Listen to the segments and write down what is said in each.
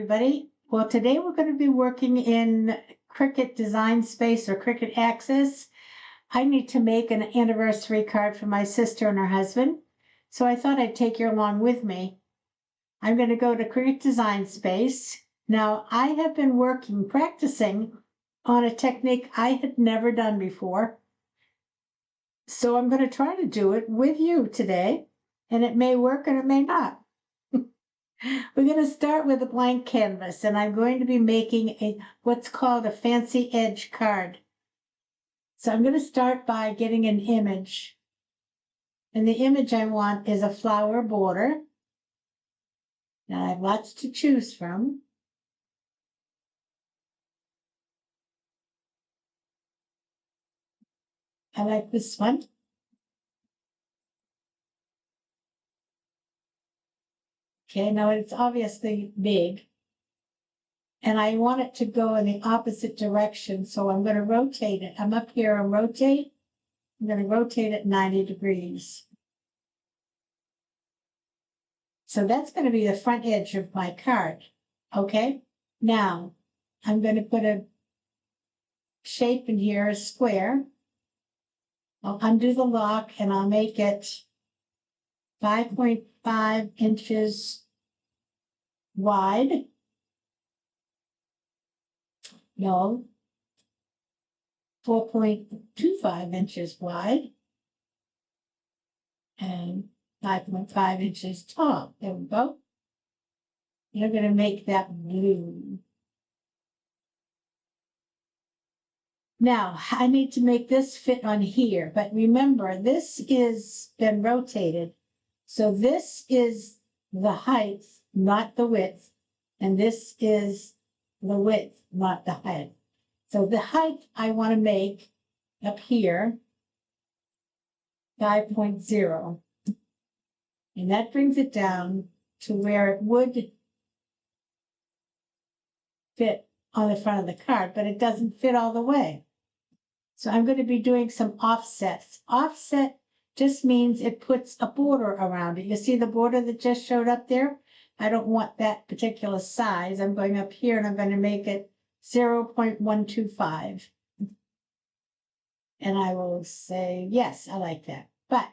everybody. Well, today we're going to be working in Cricut Design Space or Cricut Access. I need to make an anniversary card for my sister and her husband, so I thought I'd take you along with me. I'm going to go to Cricut Design Space. Now, I have been practicing on a technique I had never done before. So I'm going to try to do it with you today, and it may work and it may not. We're going to start with a blank canvas, and I'm going to be making what's called a fancy edge card. So I'm going to start by getting an image. And the image I want is a flower border. Now I have lots to choose from. I like this one. Okay, now it's obviously big. And I want it to go in the opposite direction, so I'm going to rotate it. I'm up here and rotate. I'm going to rotate it 90 degrees. So that's going to be the front edge of my card. Okay, now I'm going to put a shape in here, a square. I'll undo the lock and I'll make it 5.5 inches wide. No, 4.25 inches wide and 5.5 inches tall. There we go. You're going to make that blue. Now, I need to make this fit on here, but remember, this is been rotated. So this is the height, not the width, and this is the width, not the height. So the height I want to make up here, 5.0. And that brings it down to where it would fit on the front of the card, but it doesn't fit all the way. So I'm going to be doing some offsets. Offset just means it puts a border around it. You see the border that just showed up there? I don't want that particular size. I'm going up here and I'm going to make it 0.125. And I will say, yes, I like that. But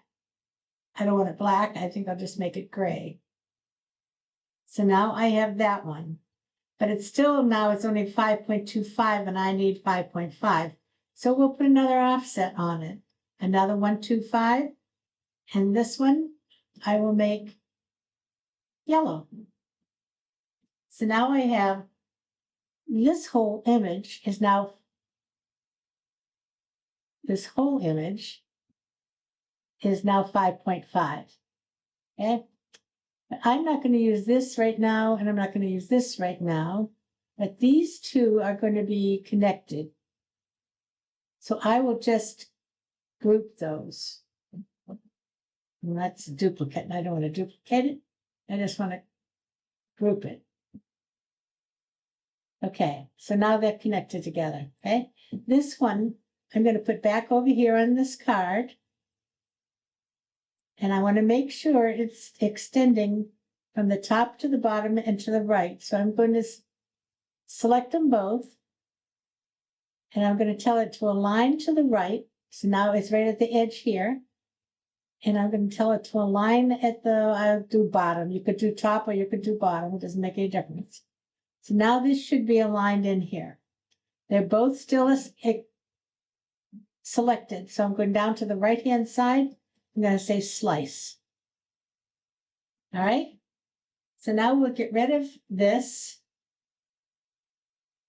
I don't want it black. I think I'll just make it gray. So now I have that one. But it's still, now it's only 5.25 and I need 5.5. So we'll put another offset on it. Another 125. And this one I will make yellow. So now I have this whole image is now, this whole image is now 5.5. Okay? But I'm not going to use this right now, and I'm not going to use this right now. But these two are going to be connected. So I will just group those. And that's a duplicate, and I don't want to duplicate it. I just want to group it. Okay, so now they're connected together, okay? This one, I'm going to put back over here on this card. And I want to make sure it's extending from the top to the bottom and to the right. So I'm going to select them both. And I'm going to tell it to align to the right. So now it's right at the edge here. And I'm going to tell it to align at the, I'll do bottom. You could do top or you could do bottom. It doesn't make any difference. So now this should be aligned in here. They're both still selected. So I'm going down to the right-hand side. I'm going to say slice. All right. So now we'll get rid of this.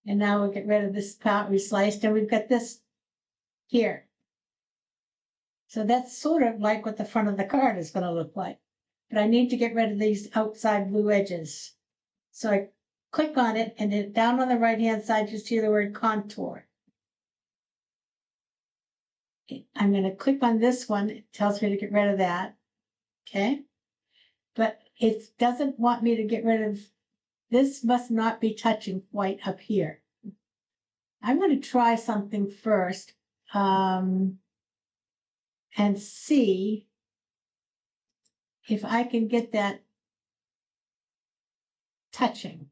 And now we'll get rid of this part we sliced. And we've got this here. So that's sort of like what the front of the card is going to look like. But I need to get rid of these outside blue edges. So I click on it, and then down on the right-hand side, you see the word contour. I'm going to click on this one. It tells me to get rid of that. Okay. But it doesn't want me to get rid of, this must not be touching quite up here. I'm going to try something first. And see if I can get that touching.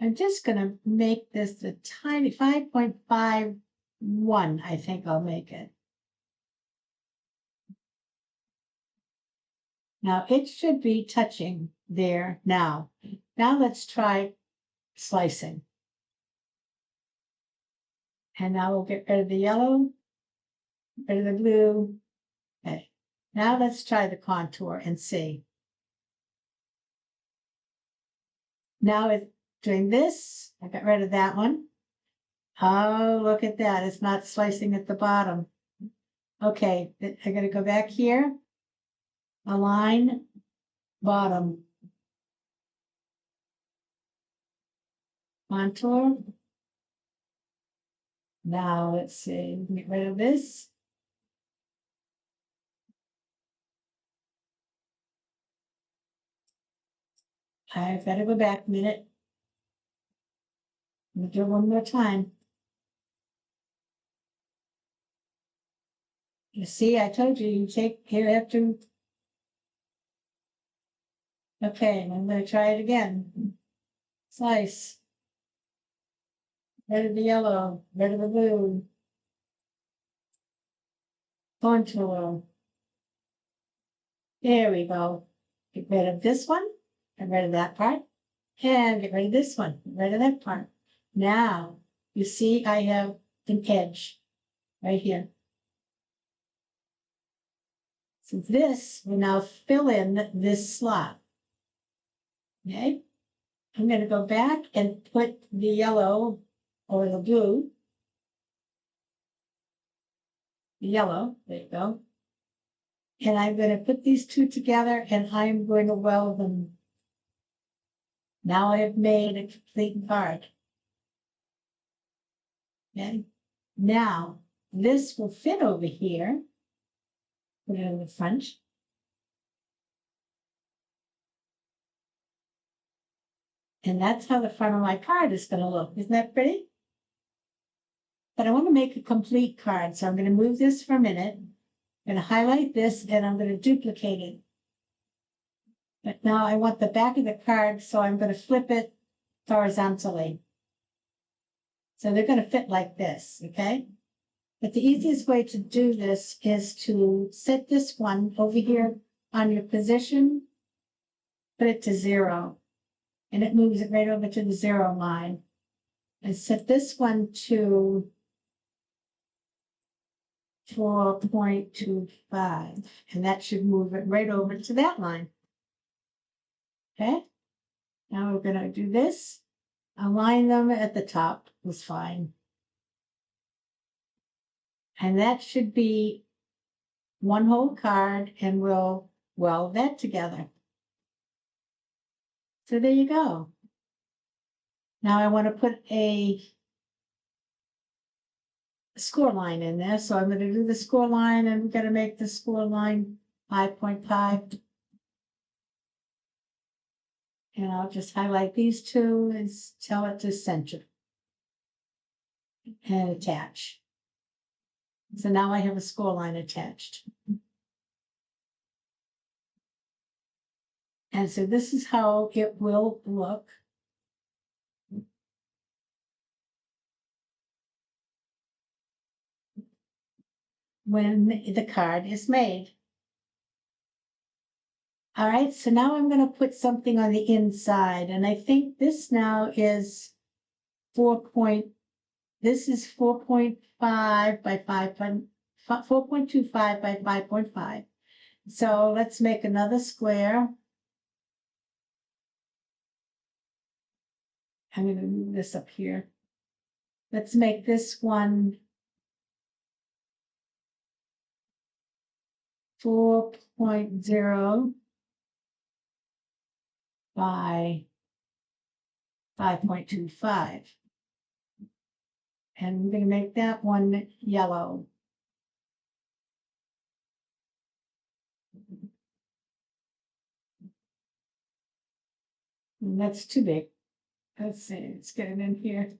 I'm just gonna make this a tiny 5.51, I think I'll make it. Now it should be touching there now. Now let's try slicing. And now we'll get rid of the yellow, rid of the blue. Okay. Now let's try the contour and see. Now it's doing this. I got rid of that one. Oh, look at that. It's not slicing at the bottom. Okay, I gotta go back here. Align bottom. Contour. Now let's see. Get rid of this. I better go back a minute. We'll do it one more time. You see, I told you you have to. Okay, and I'm going to try it again. Slice. Rid of the yellow, rid of the blue. Contour. There we go. Get rid of this one, get rid of that part, and get rid of this one, get rid of that part. Now, you see I have an edge right here. So this will now fill in this slot. Okay? I'm going to go back and put the yellow or the blue. The yellow, there you go. And I'm going to put these two together and I'm going to weld them. Now I have made a complete card. Okay? Now, this will fit over here. Put it in the front. And that's how the front of my card is going to look. Isn't that pretty? But I want to make a complete card. So I'm going to move this for a minute. I'm going to highlight this and I'm going to duplicate it. But now I want the back of the card, so I'm going to flip it horizontally. So they're going to fit like this, okay? But the easiest way to do this is to set this one over here on your position, put it to 0, and it moves it right over to the 0 line. And set this one to 4.25, and that should move it right over to that line. Okay, now we're going to do this. Align them at the top was fine. And that should be one whole card, and we'll weld that together. So there you go. Now I want to put a score line in there. So I'm going to do the score line, and we're going to make the score line 5.5. And I'll just highlight these two and tell it to center and attach. So now I have a score line attached. And so this is how it will look when the card is made. All right, so now I'm going to put something on the inside, and I think this now is 4.5 by 4.25 by 5.5. So let's make another square. I'm going to move this up here. Let's make this one 4.0 by 5.25. And I'm going to make that one yellow. And that's too big. Let's see, let's get it in here.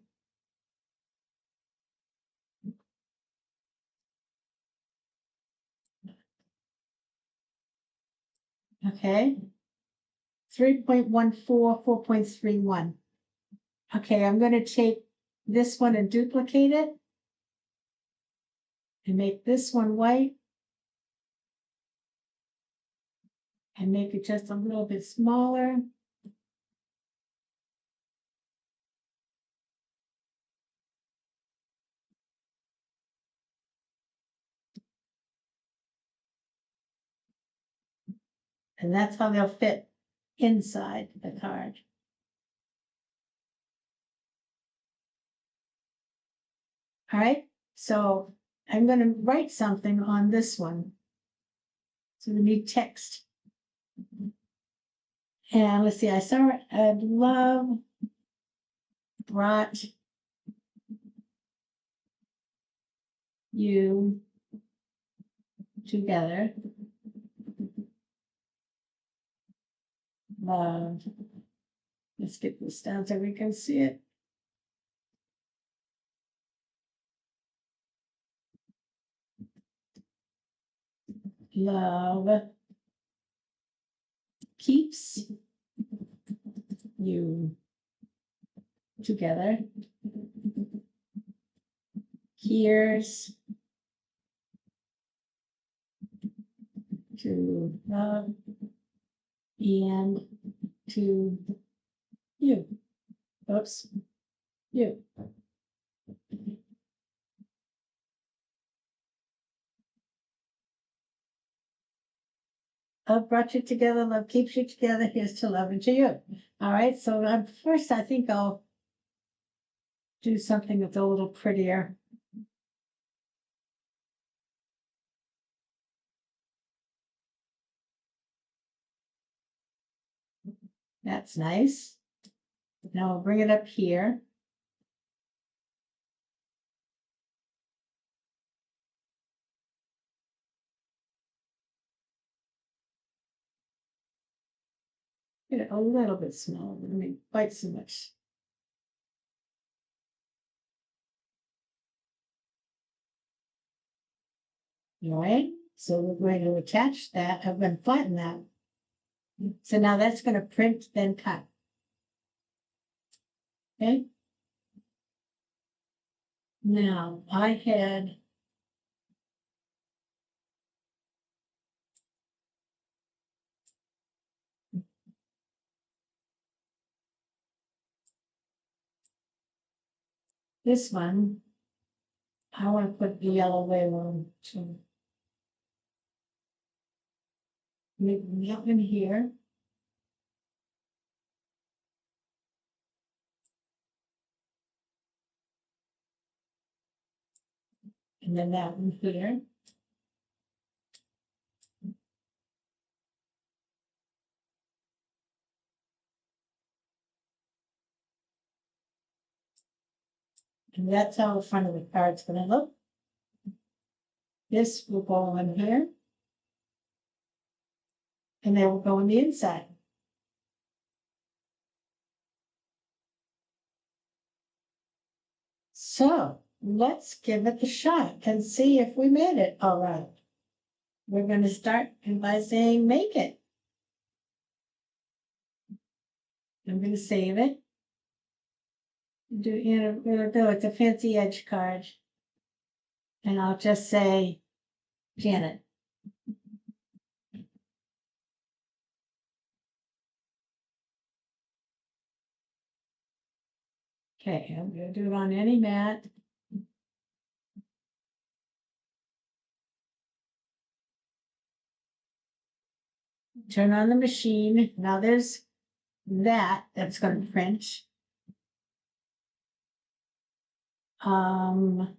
Okay. 3.14, 4.31. Okay, I'm going to take this one and duplicate it and make this one white and make it just a little bit smaller. And that's how they'll fit inside the card. All right, so I'm going to write something on this one. So we need text. And let's see, I saw it. Love brought you together. Love. Let's get this down so we can see it. Love keeps you together. Here's to love and to you. Oops, you. Love brought you together, love keeps you together. Here's to love and to you. All right, so first I think I'll do something that's a little prettier. That's nice. Now I'll bring it up here. Get it a little bit smaller. I mean, quite so much. All right, so we're going to attach that. I'm going to flatten that. So now that's going to print, then cut. Okay. Now I had this one. I want to put the yellow label to make that one here. And then that one here. And that's how the front of the card's going to look. This will go in here. And they will go on the inside. So let's give it a shot and see if we made it all right. We're going to start by saying make it. I'm going to save it. It's a fancy edge card. And I'll just say Janet. Okay, I'm going to do it on any mat. Turn on the machine. Now there's that's going to print. Now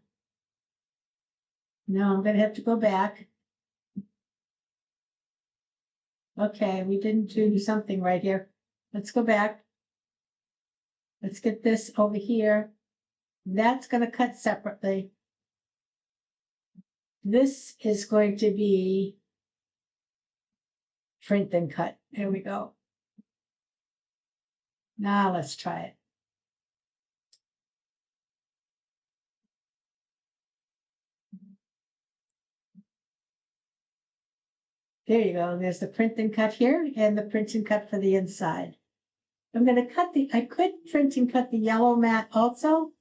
I'm going to have to go back. Okay, we didn't do something right here. Let's go back. Let's get this over here. That's going to cut separately. This is going to be print and cut. Here we go. Now let's try it. There you go. There's the print and cut here and the print and cut for the inside. I'm going to cut I could print and cut the yellow mat also,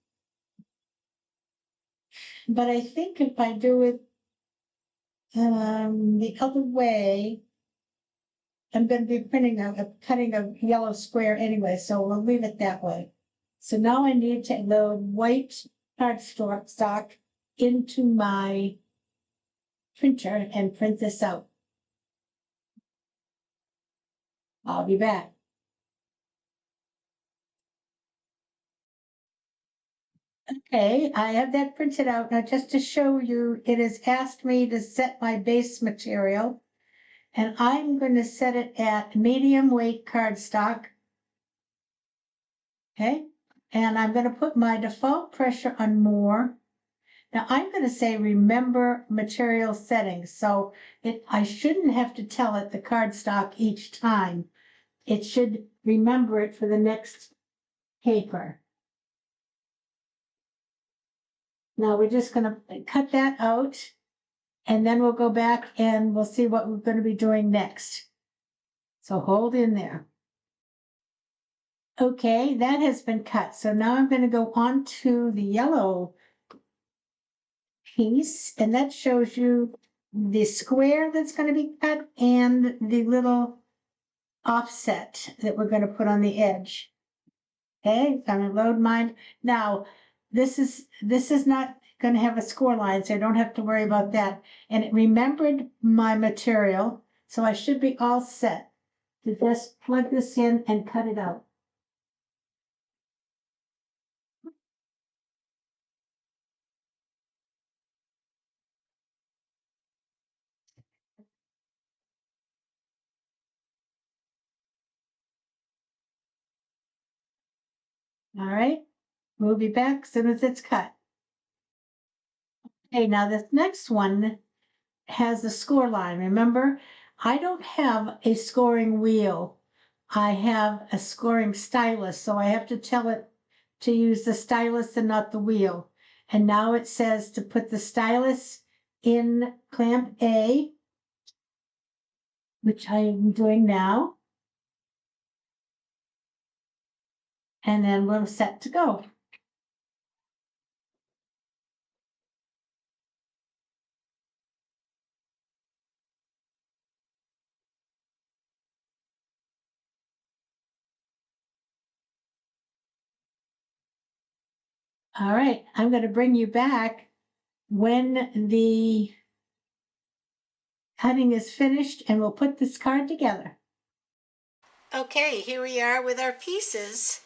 but I think if I do it the other way, I'm going to be cutting a yellow square anyway, so we'll leave it that way. So now I need to load white cardstock into my printer and print this out. I'll be back. Okay, I have that printed out. Now just to show you, it has asked me to set my base material, and I'm going to set it at medium weight cardstock. Okay, and I'm going to put my default pressure on more. Now I'm going to say remember material settings. So I shouldn't have to tell it the cardstock each time. It should remember it for the next paper. Now we're just going to cut that out, and then we'll go back and we'll see what we're going to be doing next. So hold in there. Okay, that has been cut. So now I'm going to go on to the yellow piece, and that shows you the square that's going to be cut and the little offset that we're going to put on the edge. Okay, I'm going to load mine. Now, this is not going to have a score line, so I don't have to worry about that. And it remembered my material, so I should be all set to just plug this in and cut it out. All right, we'll be back as soon as it's cut. Okay, now this next one has the score line. Remember, I don't have a scoring wheel. I have a scoring stylus, so I have to tell it to use the stylus and not the wheel. And now it says to put the stylus in clamp A, which I am doing now. And then we're set to go. All right, I'm going to bring you back when the cutting is finished, and we'll put this card together. Okay, here we are with our pieces.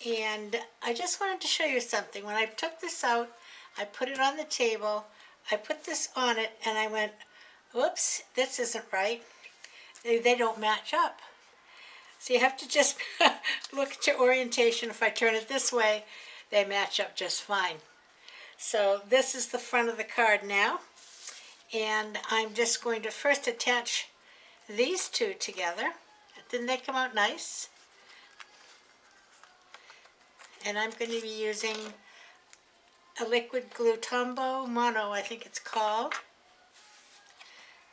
And I just wanted to show you something. When I took this out, I put it on the table, I put this on it, and I went, whoops, this isn't right. They don't match up. So you have to just look at your orientation. If I turn it this way, they match up just fine. So this is the front of the card now. And I'm just going to first attach these two together. Didn't they come out nice? And I'm going to be using a liquid glue Tombow Mono, I think it's called.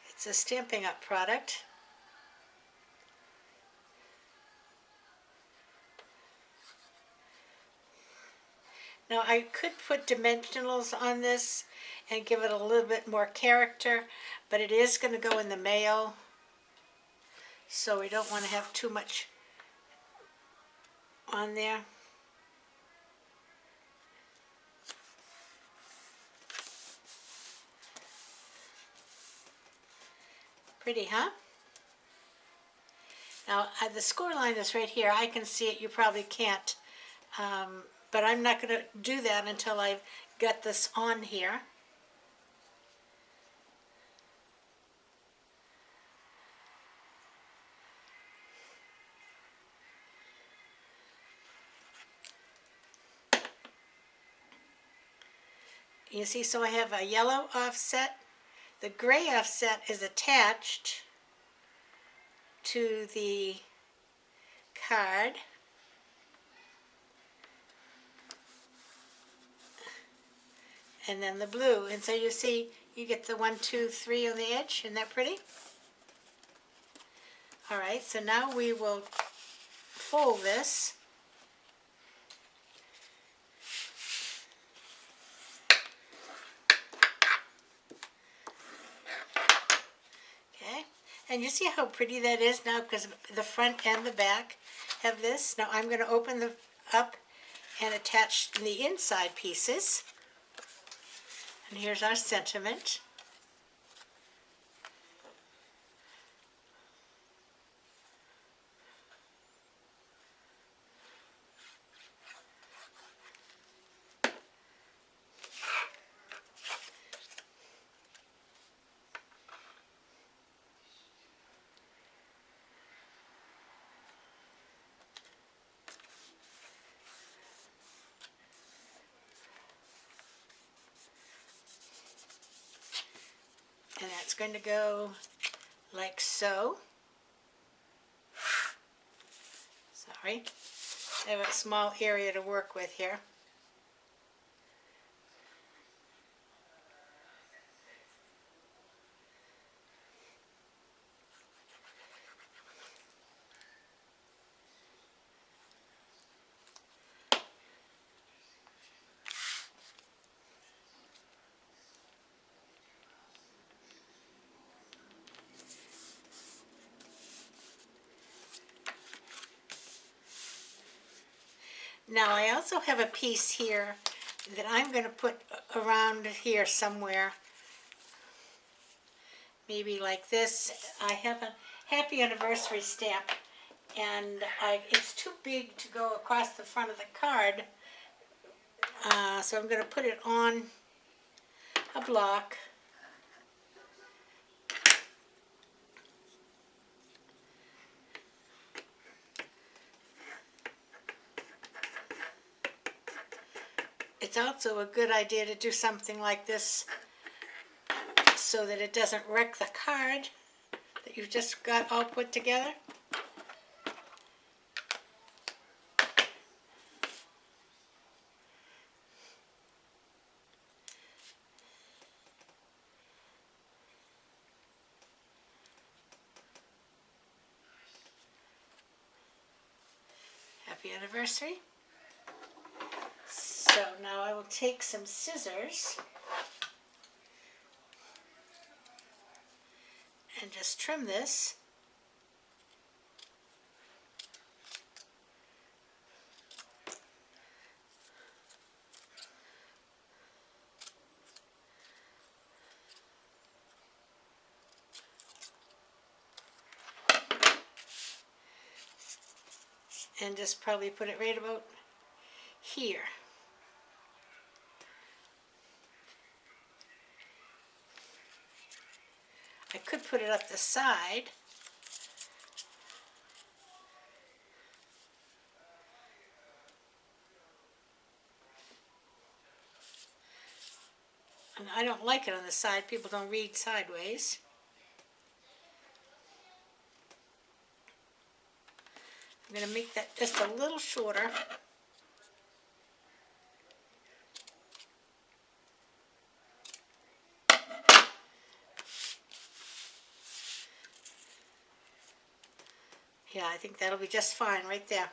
It's a Stampin' Up product. Now I could put dimensionals on this and give it a little bit more character, but it is going to go in the mail, so we don't want to have too much on there. Pretty, huh? Now the score line is right here. I can see it, you probably can't, but I'm not going to do that until I've got this on here. You see, so I have a yellow offset. The gray offset is attached to the card. And then the blue. And so you see, you get the 1, 2, 3 on the edge. Isn't that pretty? All right, so now we will fold this. Okay, and you see how pretty that is now because the front and the back have this. Now I'm going to open the up and attach the inside pieces. And here's our sentiment. And that's going to go like so. Sorry, I have a small area to work with here. Now I also have a piece here that I'm going to put around here somewhere. Maybe like this. I have a happy anniversary stamp and it's too big to go across the front of the card. So I'm going to put it on a block. It's also a good idea to do something like this so that it doesn't wreck the card that you've just got all put together. Happy anniversary. So now I will take some scissors and just trim this. And just probably put it right about here. I could put it up the side. And I don't like it on the side. People don't read sideways. I'm going to make that just a little shorter. Yeah, I think that'll be just fine right there.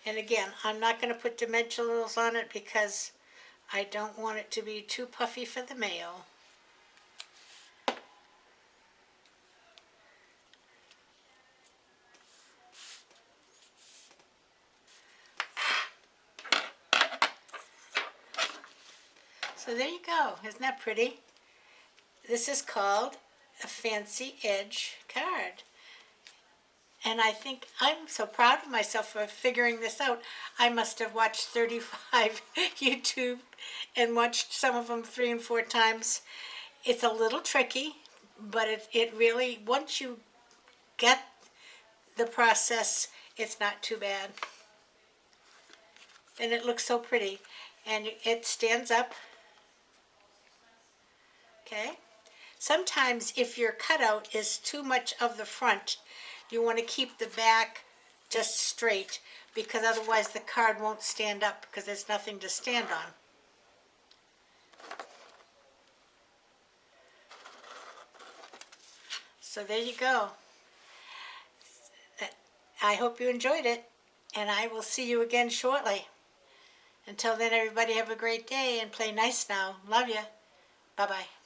And again, I'm not going to put dimensionals on it because I don't want it to be too puffy for the mail. So there you go. Isn't that pretty? This is called a fancy edge card. And I think I'm so proud of myself for figuring this out. I must have watched 35 YouTube and watched some of them 3 and 4 times. It's a little tricky, but it really, once you get the process, it's not too bad. And it looks so pretty. And it stands up. Okay. Sometimes if your cutout is too much of the front, you want to keep the back just straight because otherwise the card won't stand up because there's nothing to stand on. So there you go. I hope you enjoyed it, and I will see you again shortly. Until then, everybody have a great day and play nice now. Love you. Bye-bye.